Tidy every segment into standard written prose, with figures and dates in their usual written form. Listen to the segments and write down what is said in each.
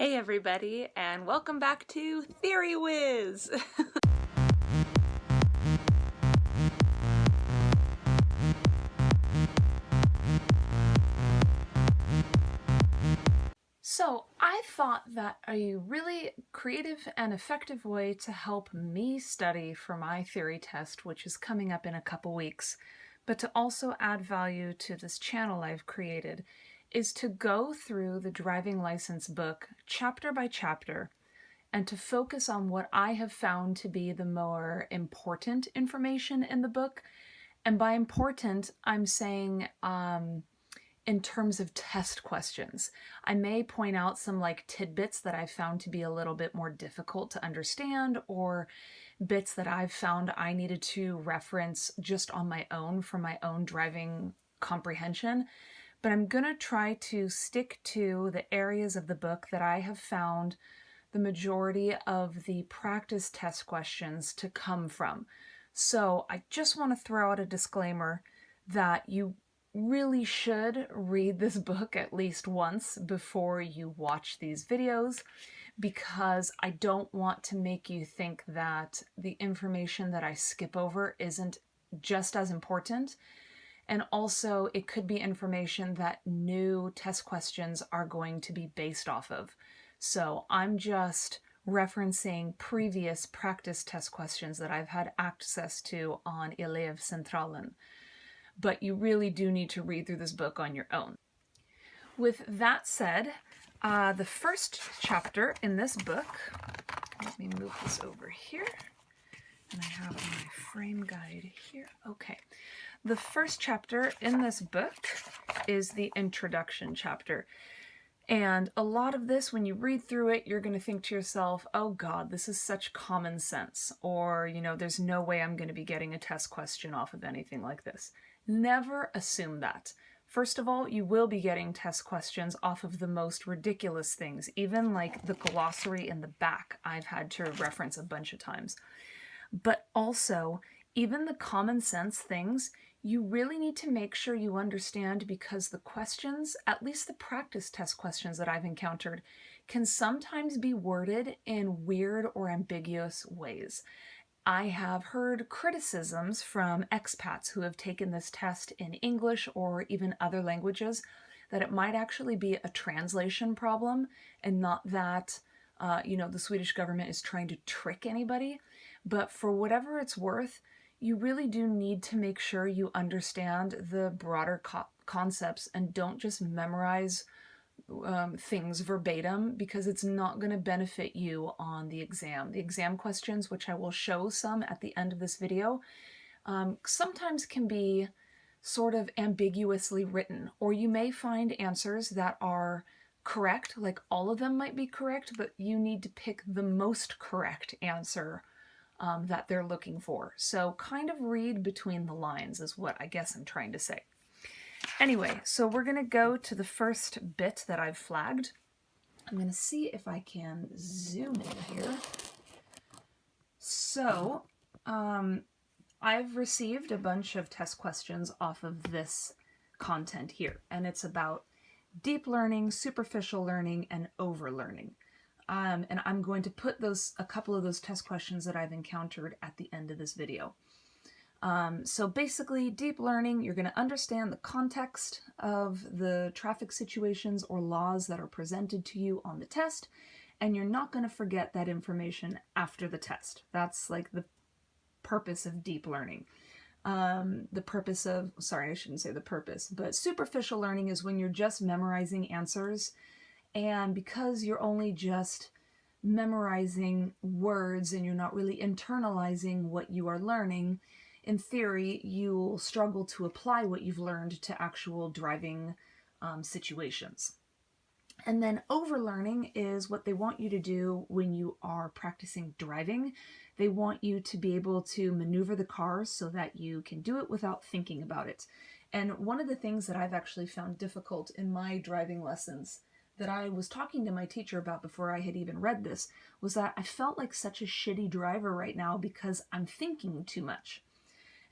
Hey everybody, and welcome back to Theory Whiz! So I thought that a really creative and effective way to help me study for my theory test, which is coming up in a couple weeks, but to also add value to this channel I've created, is to go through the driving license book chapter by chapter and to focus on what I have found to be the more important information in the book. And by important, I'm saying in terms of test questions. I may point out some tidbits that I found to be a little bit more difficult to understand, or bits that I've found I needed to reference just on my own for my own driving comprehension. But I'm going to try to stick to the areas of the book that I have found the majority of the practice test questions to come from. So I just want to throw out a disclaimer that you really should read this book at least once before you watch these videos, because I don't want to make you think that the information that I skip over isn't just as important. And also, it could be information that new test questions are going to be based off of. So I'm just referencing previous practice test questions that I've had access to on Elevcentralen. But you really do need to read through this book on your own. With that said, the first chapter in this book, let me move this over here, and I have my frame guide here. Okay. The first chapter in this book is the introduction chapter. And a lot of this, when you read through it, you're going to think to yourself, oh God, this is such common sense. Or, there's no way I'm going to be getting a test question off of anything like this. Never assume that. First of all, you will be getting test questions off of the most ridiculous things, even like the glossary in the back I've had to reference a bunch of times. But also, even the common sense things, you really need to make sure you understand, because the questions, at least the practice test questions that I've encountered, can sometimes be worded in weird or ambiguous ways. I have heard criticisms from expats who have taken this test in English or even other languages that it might actually be a translation problem and not that, the Swedish government is trying to trick anybody. But for whatever it's worth, you really do need to make sure you understand the broader concepts and don't just memorize things verbatim, because it's not going to benefit you on the exam. The exam questions, which I will show some at the end of this video, sometimes can be sort of ambiguously written, or you may find answers that are correct, like all of them might be correct, but you need to pick the most correct answer that they're looking for. So kind of read between the lines is what I guess I'm trying to say. Anyway, so we're going to go to the first bit that I've flagged. I'm going to see if I can zoom in here. So I've received a bunch of test questions off of this content here, and it's about deep learning, superficial learning, and overlearning. And I'm going to put a couple of those test questions that I've encountered at the end of this video. So basically, deep learning, you're going to understand the context of the traffic situations or laws that are presented to you on the test, and you're not going to forget that information after the test. That's like the purpose of deep learning. Sorry, I shouldn't say the purpose, but superficial learning is when you're just memorizing answers. And because you're only just memorizing words and you're not really internalizing what you are learning, in theory, you'll struggle to apply what you've learned to actual driving situations. And then overlearning is what they want you to do when you are practicing driving. They want you to be able to maneuver the car so that you can do it without thinking about it. And one of the things that I've actually found difficult in my driving lessons that I was talking to my teacher about before I had even read this was that I felt like such a shitty driver right now because I'm thinking too much.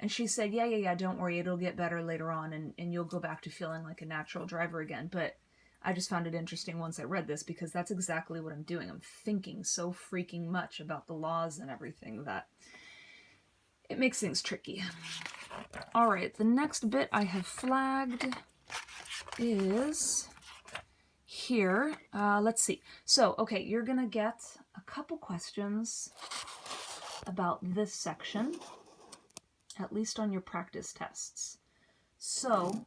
And she said, yeah, don't worry, it'll get better later on and you'll go back to feeling like a natural driver again. But I just found it interesting once I read this because that's exactly what I'm doing. I'm thinking so freaking much about the laws and everything that it makes things tricky. All right, the next bit I have flagged is here. Let's see. So, okay, you're going to get a couple questions about this section, at least on your practice tests. So,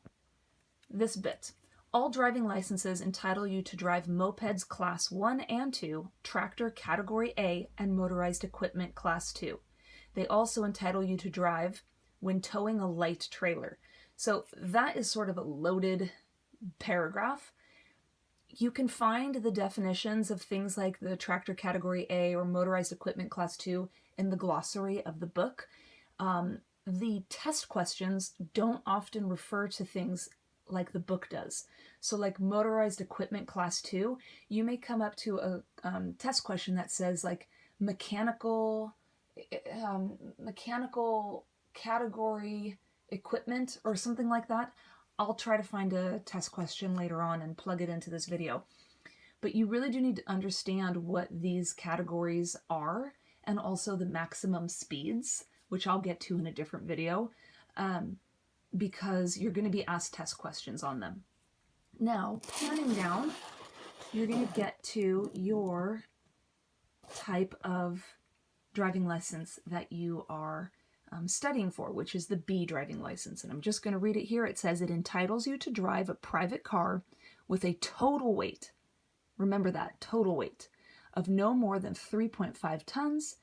this bit. All driving licenses entitle you to drive mopeds Class 1 and 2, tractor Category A, and motorized equipment Class 2. They also entitle you to drive when towing a light trailer. So that is sort of a loaded paragraph. You can find the definitions of things like the tractor Category A or motorized equipment Class 2 in the glossary of the book. The test questions don't often refer to things like the book does. So like motorized equipment Class 2, you may come up to a test question that says like mechanical category equipment or something like that. I'll try to find a test question later on and plug it into this video. But you really do need to understand what these categories are and also the maximum speeds, which I'll get to in a different video, because you're going to be asked test questions on them. Now, panning down, you're going to get to your type of driving license that you are studying for, which is the B driving license. And I'm just going to read it here. It says it entitles you to drive a private car with a total weight, remember that, total weight, of no more than 3.5 tons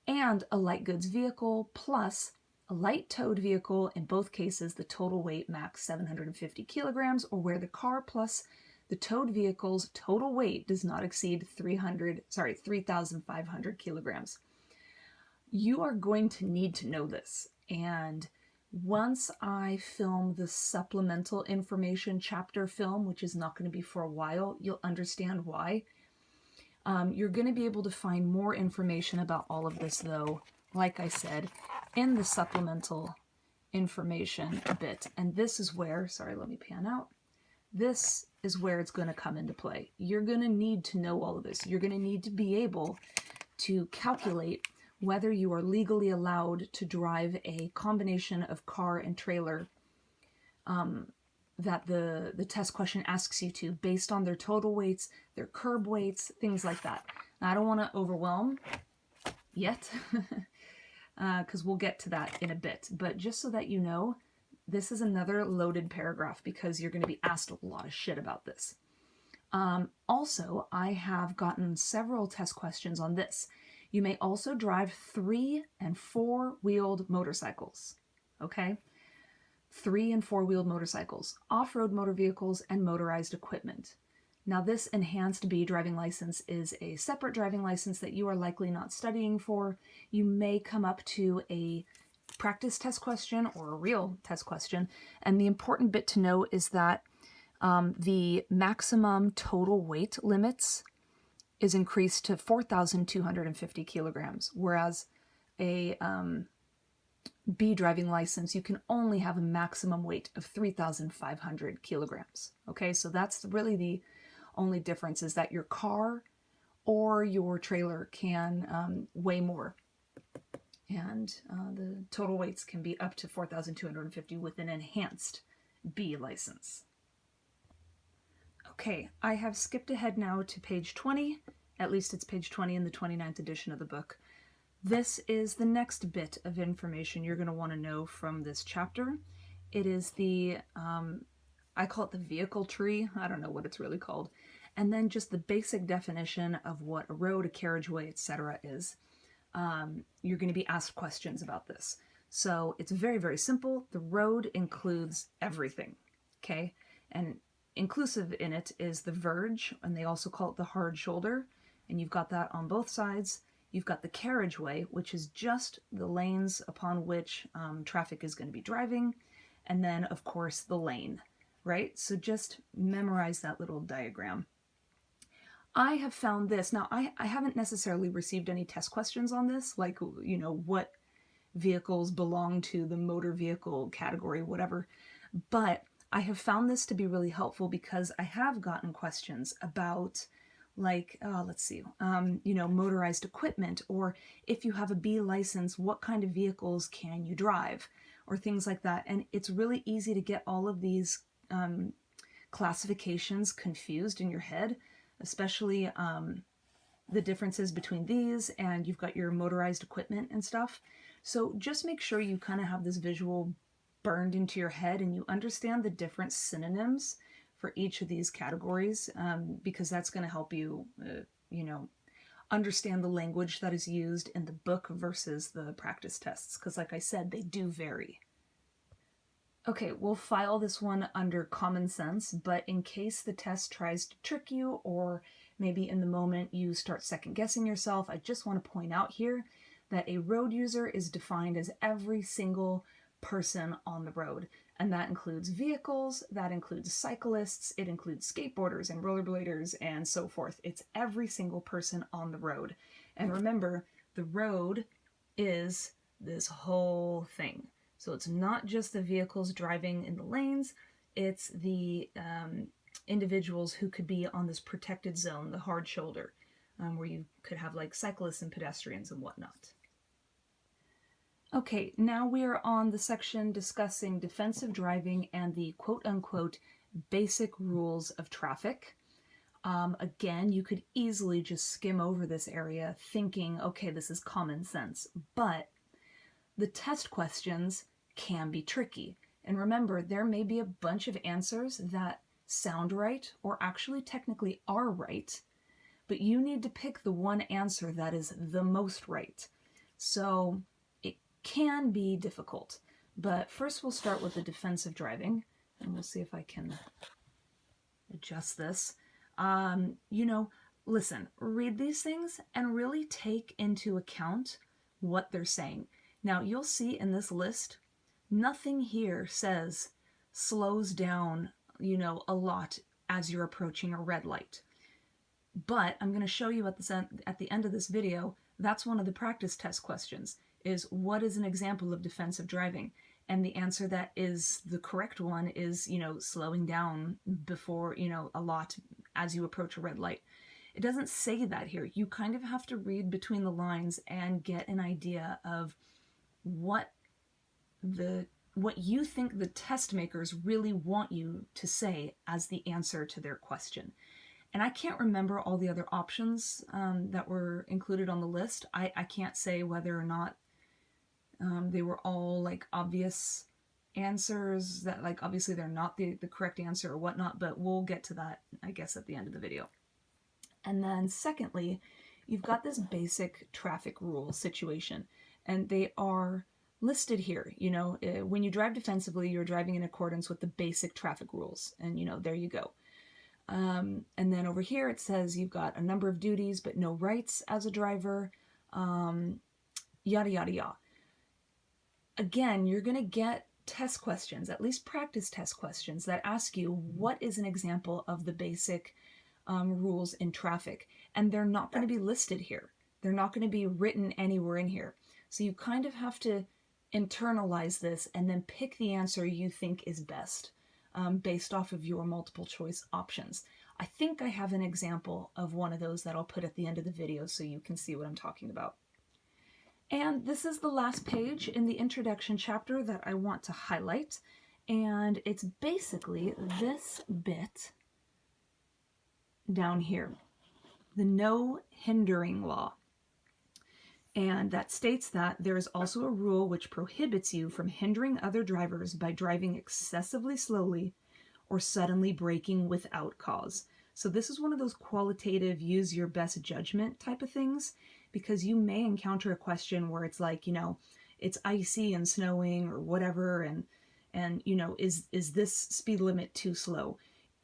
and a light goods vehicle plus a light towed vehicle, in both cases the total weight max 750 kilograms, or where the car plus the towed vehicle's total weight does not exceed 3,500 kilograms. You are going to need to know this, and once I film the supplemental information chapter film, which is not going to be for a while, you'll understand why. You're going to be able to find more information about all of this, though, like I said, in the supplemental information bit. And this is where, sorry, let me pan out. This is where it's going to come into play. You're going to need to know all of this. You're going to need to be able to calculate whether you are legally allowed to drive a combination of car and trailer that the test question asks you to, based on their total weights, their curb weights, things like that. Now, I don't want to overwhelm yet, because we'll get to that in a bit. But just so that you know, this is another loaded paragraph because you're going to be asked a lot of shit about this. Also, I have gotten several test questions on this. You may also drive 3- and 4-wheeled motorcycles, okay? 3- and 4-wheeled motorcycles, off-road motor vehicles, and motorized equipment. Now, this enhanced B driving license is a separate driving license that you are likely not studying for. You may come up to a practice test question or a real test question, and the important bit to know is that the maximum total weight limits is increased to 4,250 kilograms, whereas a B driving license, you can only have a maximum weight of 3,500 kilograms. Okay, so that's really the only difference, is that your car or your trailer can weigh more. And the total weights can be up to 4,250 with an enhanced B license. Okay, I have skipped ahead now to page 20. At least it's page 20 in the 29th edition of the book. This is the next bit of information you're going to want to know from this chapter. It is the, I call it the vehicle tree. I don't know what it's really called. And then just the basic definition of what a road, a carriageway, etc. is. You're going to be asked questions about this. So it's very, very simple. The road includes everything, okay? And inclusive in it is the verge, and they also call it the hard shoulder, and you've got that on both sides. You've got the carriageway, which is just the lanes upon which traffic is going to be driving, and then, of course, the lane, right? So just memorize that little diagram. I have found this. Now, I haven't necessarily received any test questions on this, like, you know, what vehicles belong to the motor vehicle category, whatever, but I have found this to be really helpful because I have gotten questions about, like, let's see, motorized equipment, or if you have a B license, what kind of vehicles can you drive, or things like that. And it's really easy to get all of these classifications confused in your head, especially the differences between these, and you've got your motorized equipment and stuff. So just make sure you kind of have this visual burned into your head and you understand the different synonyms for each of these categories, because that's going to help you, understand the language that is used in the book versus the practice tests, because like I said, they do vary. Okay, we'll file this one under common sense, but in case the test tries to trick you, or maybe in the moment you start second guessing yourself, I just want to point out here that a road user is defined as every single person on the road. And that includes vehicles, that includes cyclists, it includes skateboarders and rollerbladers and so forth. It's every single person on the road. And remember, the road is this whole thing. So it's not just the vehicles driving in the lanes, it's the individuals who could be on this protected zone, the hard shoulder, where you could have like cyclists and pedestrians and whatnot. Okay, now we are on the section discussing defensive driving and the quote-unquote basic rules of traffic. Again, you could easily just skim over this area thinking, okay, this is common sense, but the test questions can be tricky. And remember, there may be a bunch of answers that sound right or actually technically are right, but you need to pick the one answer that is the most right. So it can be difficult. But first we'll start with the defensive driving, and we'll see if I can adjust this. Listen, read these things and really take into account what they're saying. Now, you'll see in this list, nothing here says slows down, a lot as you're approaching a red light. But I'm going to show you at the end of this video, that's one of the practice test questions, is what is an example of defensive driving? And the answer that is the correct one is, slowing down before, a lot as you approach a red light. It doesn't say that here. You kind of have to read between the lines and get an idea of what you think the test makers really want you to say as the answer to their question. And I can't remember all the other options that were included on the list. I can't say whether or not they were all like obvious answers that, like, obviously they're not the correct answer or whatnot, but we'll get to that, I guess, at the end of the video. And then secondly, you've got this basic traffic rule situation, and they are listed here. When you drive defensively, you're driving in accordance with the basic traffic rules, and there you go. And then over here it says you've got a number of duties but no rights as a driver, yada yada yada. Again, you're going to get test questions, at least practice test questions, that ask you what is an example of the basic rules in traffic, and they're not going to be listed here. They're not going to be written anywhere in here. So you kind of have to internalize this and then pick the answer you think is best based off of your multiple choice options. I think I have an example of one of those that I'll put at the end of the video so you can see what I'm talking about. And this is the last page in the introduction chapter that I want to highlight, and it's basically this bit down here, the no hindering law. And that states that there is also a rule which prohibits you from hindering other drivers by driving excessively slowly or suddenly braking without cause. So this is one of those qualitative, use your best judgment type of things, because you may encounter a question where it's like, it's icy and snowing or whatever, and is this speed limit too slow?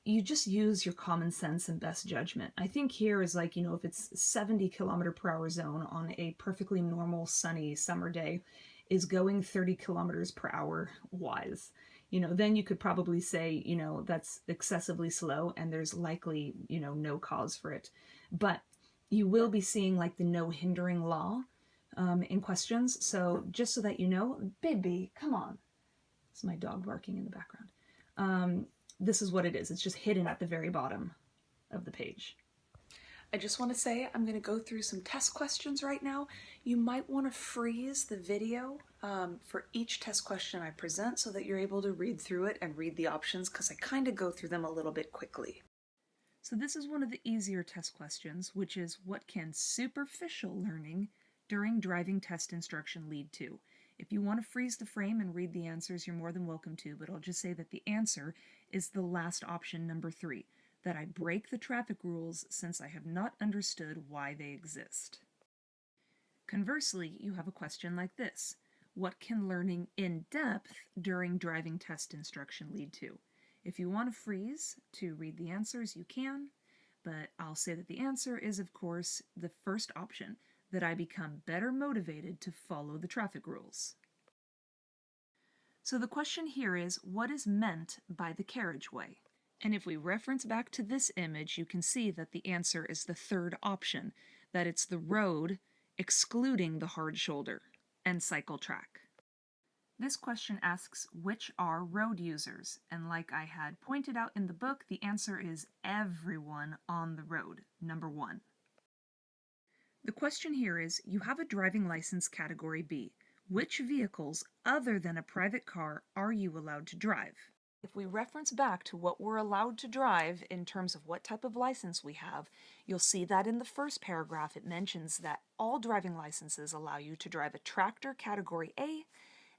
You just use your common sense and best judgment. I think here is like, if it's 70 kilometer per hour zone on a perfectly normal sunny summer day, is going 30 kilometers per hour wise? Then you could probably say, that's excessively slow and there's likely, no cause for it. But you will be seeing like the no hindering law in questions. So just so that baby, come on. It's my dog barking in the background. this is what it is. It's just hidden at the very bottom of the page. I just want to say I'm going to go through some test questions right now. You might want to freeze the video for each test question I present so that you're able to read through it and read the options, because I kind of go through them a little bit quickly. So this is one of the easier test questions, which is, what can superficial learning during driving test instruction lead to? If you want to freeze the frame and read the answers, you're more than welcome to, but I'll just say that the answer is the last option, number 3. That I break the traffic rules since I have not understood why they exist. Conversely, you have a question like this. What can learning in depth during driving test instruction lead to? If you want to freeze to read the answers, you can, but I'll say that the answer is, of course, the first option, that I become better motivated to follow the traffic rules. So the question here is, what is meant by the carriageway? And if we reference back to this image, you can see that the answer is the third option, that it's the road excluding the hard shoulder and cycle track. This question asks, which are road users? And like I had pointed out in the book, the answer is everyone on the road, number 1. The question here is, you have a driving license category B. Which vehicles other than a private car are you allowed to drive? If we reference back to what we're allowed to drive in terms of what type of license we have, you'll see that in the first paragraph it mentions that all driving licenses allow you to drive a tractor category A,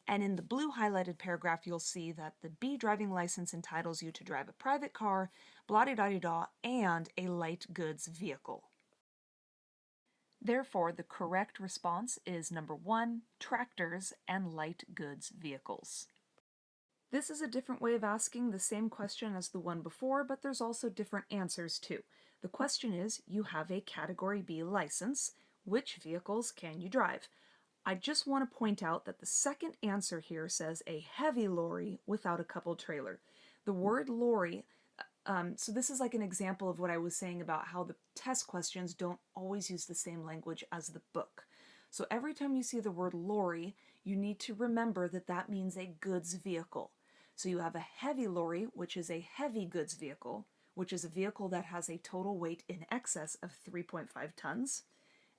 and in the blue highlighted paragraph you'll see that the B driving license entitles you to drive a private car, blah-de-da-de-da, and a light goods vehicle. Therefore, the correct response is number 1, tractors and light goods vehicles. This is a different way of asking the same question as the one before, but there's also different answers too. The question is, you have a Category B license. Which vehicles can you drive? I just want to point out that the second answer here says a heavy lorry without a coupled trailer. The word lorry, so this is like an example of what I was saying about how the test questions don't always use the same language as the book. So every time you see the word lorry, you need to remember that that means a goods vehicle. So you have a heavy lorry, which is a heavy goods vehicle, which is a vehicle that has a total weight in excess of 3.5 tons.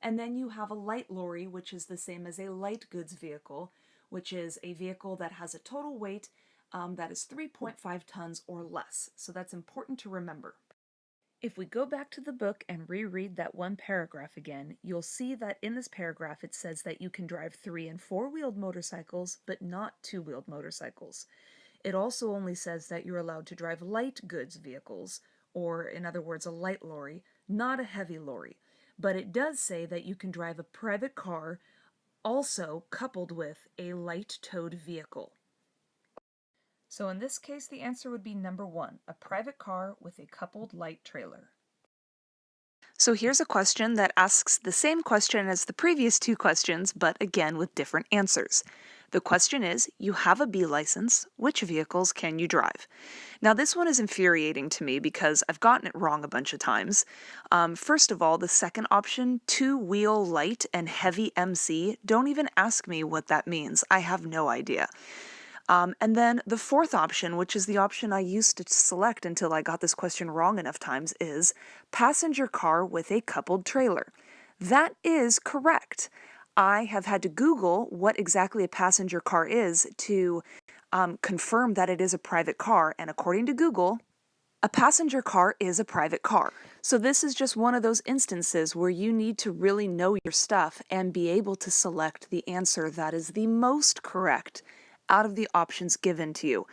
And then you have a light lorry, which is the same as a light goods vehicle, which is a vehicle that has a total weight that is 3.5 tons or less. So that's important to remember. If we go back to the book and reread that one paragraph again, you'll see that in this paragraph it says that you can drive 3- and 4-wheeled motorcycles, but not 2-wheeled motorcycles. It also only says that you're allowed to drive light goods vehicles, or in other words, a light lorry, not a heavy lorry. But it does say that you can drive a private car, also coupled with a light towed vehicle. So in this case, the answer would be number 1, a private car with a coupled light trailer. So here's a question that asks the same question as the previous 2 questions, but again with different answers. The question is, you have a B license, which vehicles can you drive? Now this one is infuriating to me because I've gotten it wrong a bunch of times. First of all, the second option, 2-wheel light and heavy MC, don't even ask me what that means. I have no idea. And then the fourth option, which is the option I used to select until I got this question wrong enough times, is passenger car with a coupled trailer. That is correct. I have had to Google what exactly a passenger car is to confirm that it is a private car, and according to Google, a passenger car is a private car. So this is just one of those instances where you need to really know your stuff and be able to select the answer that is the most correct out of the options given to you.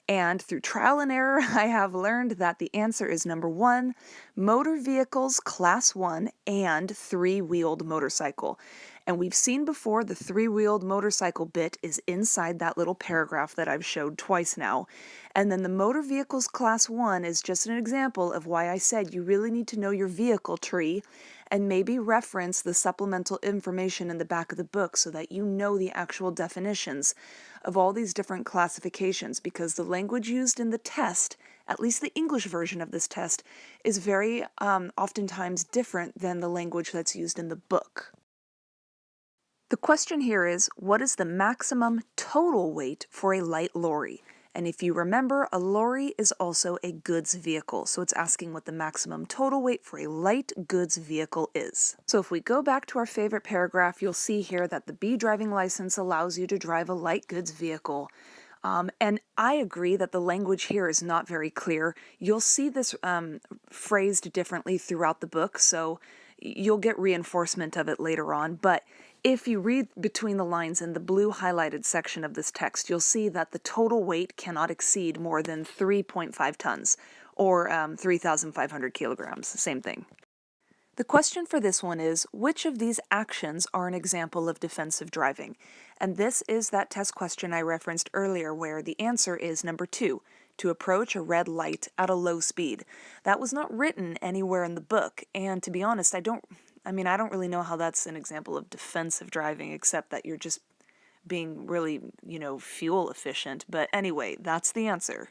And through trial and error, I have learned that the answer is number 1, motor vehicles class 1 and 3-wheeled motorcycle. And we've seen before the 3-wheeled motorcycle bit is inside that little paragraph that I've showed twice now. And then the motor vehicles class 1 is just an example of why I said you really need to know your vehicle tree and maybe reference the supplemental information in the back of the book so that you know the actual definitions of all these different classifications, because the language used in the test, at least the English version of this test, is very oftentimes different than the language that's used in the book. The question here is, what is the maximum total weight for a light lorry? And if you remember, a lorry is also a goods vehicle, so it's asking what the maximum total weight for a light goods vehicle is. So if we go back to our favorite paragraph, you'll see here that the B driving license allows you to drive a light goods vehicle. And I agree that the language here is not very clear. You'll see this phrased differently throughout the book, so you'll get reinforcement of it later on. But if you read between the lines in the blue highlighted section of this text, you'll see that the total weight cannot exceed more than 3.5 tons, or 3,500 kilograms, same thing. The question for this one is, which of these actions are an example of defensive driving? And this is that test question I referenced earlier where the answer is number 2, to approach a red light at a low speed. That was not written anywhere in the book, and to be honest, I don't really know how that's an example of defensive driving, except that you're just being really, fuel efficient. But anyway, that's the answer.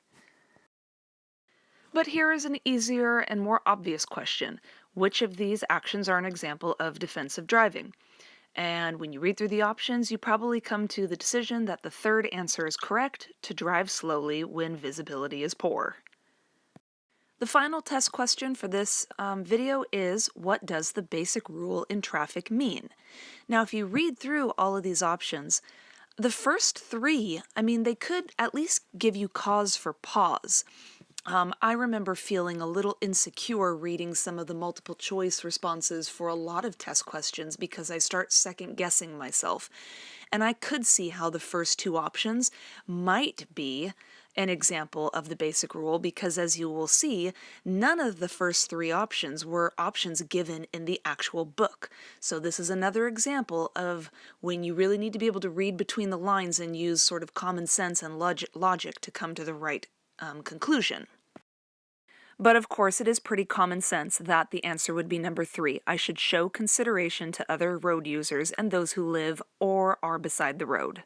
But here is an easier and more obvious question. Which of these actions are an example of defensive driving? And when you read through the options, you probably come to the decision that the third answer is correct, to drive slowly when visibility is poor. The final test question for this video is, what does the basic rule in traffic mean? Now, if you read through all of these options, the first 3, they could at least give you cause for pause. I remember feeling a little insecure reading some of the multiple choice responses for a lot of test questions because I start second guessing myself. And I could see how the first 2 options might be an example of the basic rule because, as you will see, none of the first 3 options were options given in the actual book. So this is another example of when you really need to be able to read between the lines and use sort of common sense and logic to come to the right conclusion. But of course, it is pretty common sense that the answer would be number 3. I should show consideration to other road users and those who live or are beside the road.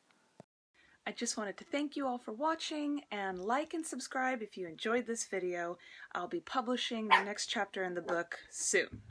I just wanted to thank you all for watching, and like and subscribe if you enjoyed this video. I'll be publishing the next chapter in the book soon.